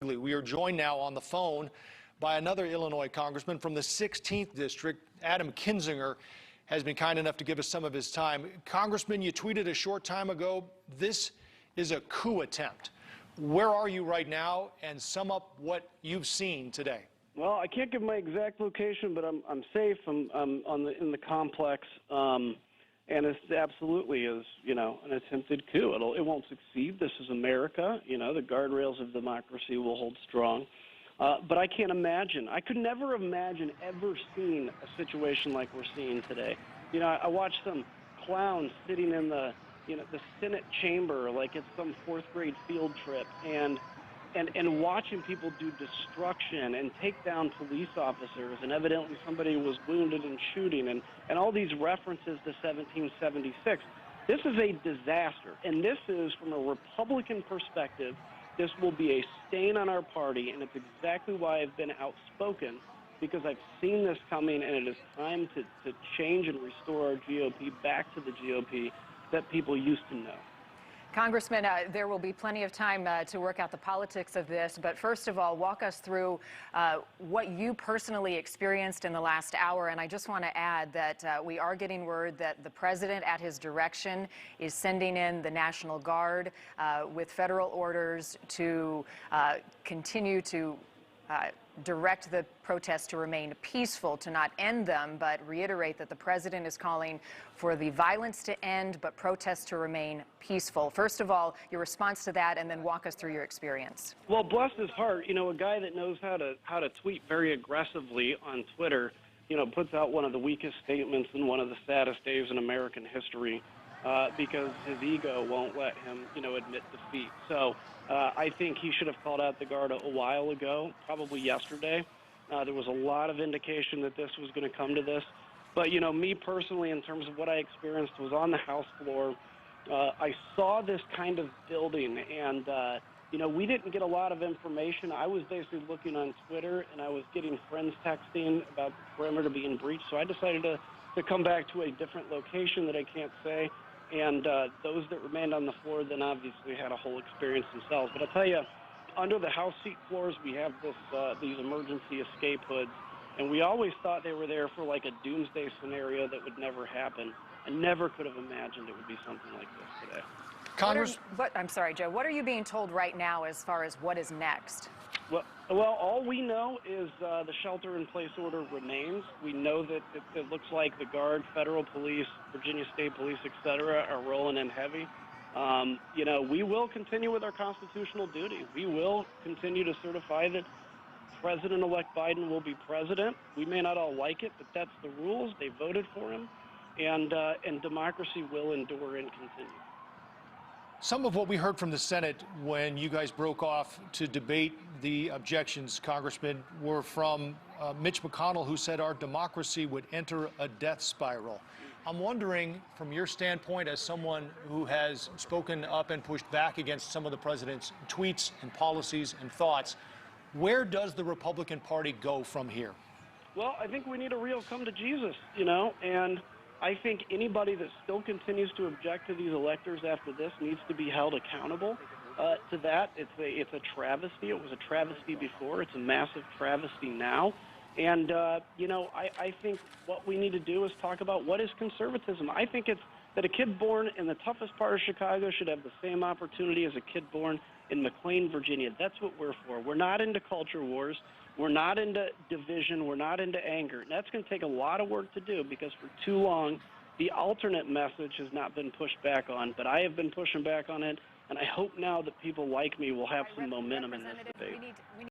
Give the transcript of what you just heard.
We are joined now on the phone by another Illinois congressman from the 16th district. Adam Kinzinger has been kind enough to give us some of his time. Congressman, you tweeted a short time ago, this is a coup attempt. Where are you right now, and sum up what you've seen today? Well, I can't give my exact location, but I'm safe. I'm in the complex, and it absolutely is, an attempted coup. It won't succeed. This is America. The guardrails of democracy will hold strong. But I can't imagine. I could never imagine ever seeing a situation like we're seeing today. I watched some clowns sitting in the Senate chamber like it's some fourth grade field trip, and watching people do destruction and take down police officers, and evidently somebody was wounded in shooting, and all these references to 1776. This is a disaster, and this is, from a Republican perspective, this will be a stain on our party, and it's exactly why I've been outspoken, because I've seen this coming, and it is time to change and restore our GOP back to the GOP that people used to know. Congressman, there will be plenty of time to work out the politics of this, but first of all, walk us through what you personally experienced in the last hour. And I just want to add that we are getting word that the president, at his direction, is sending in the National Guard with federal orders to continue to direct the protests to remain peaceful, to not end them, but reiterate that the president is calling for the violence to end, but protests to remain peaceful. First of all, your response to that, and then walk us through your experience. Well, bless his heart, a guy that knows how to tweet very aggressively on Twitter, puts out one of the weakest statements in one of the saddest days in American history, because his ego won't let him, admit defeat. So I think he should have called out the Guard a while ago, probably yesterday. There was a lot of indication that this was going to come to this. But, me personally, in terms of what I experienced, was on the House floor. I saw this kind of building, and, we didn't get a lot of information. I was basically looking on Twitter, and I was getting friends texting about the perimeter being breached. So I decided to come back to a different location that I can't say. And those that remained on the floor then obviously had a whole experience themselves. But I'll tell you, under the House seat floors, we have these emergency escape hoods. And we always thought they were there for like a doomsday scenario that would never happen. I never could have imagined it would be something like this today. I'm sorry, Joe. What are you being told right now as far as what is next? Well, all we know is the shelter-in-place order remains. We know that it looks like the Guard, federal police, Virginia State Police, et cetera, are rolling in heavy. We will continue with our constitutional duty. We will continue to certify that President-elect Biden will be president. We may not all like it, but that's the rules. They voted for him, and democracy will endure and continue. Some of what we heard from the Senate when you guys broke off to debate the objections, Congressman, were from Mitch McConnell, who said our democracy would enter a death spiral. I'm wondering, from your standpoint as someone who has spoken up and pushed back against some of the president's tweets and policies and thoughts, where does the Republican Party go from here? Well, I think we need a real come to Jesus, and I think anybody that still continues to object to these electors after this needs to be held accountable to that. It's a travesty. It was a travesty before. It's a massive travesty now. And, I think what we need to do is talk about what is conservatism. I think it's that a kid born in the toughest part of Chicago should have the same opportunity as a kid born in McLean, Virginia. That's what we're for. We're not into culture wars. We're not into division. We're not into anger. And that's going to take a lot of work to do, because for too long, the alternate message has not been pushed back on. But I have been pushing back on it, and I hope now that people like me will have some momentum in this debate.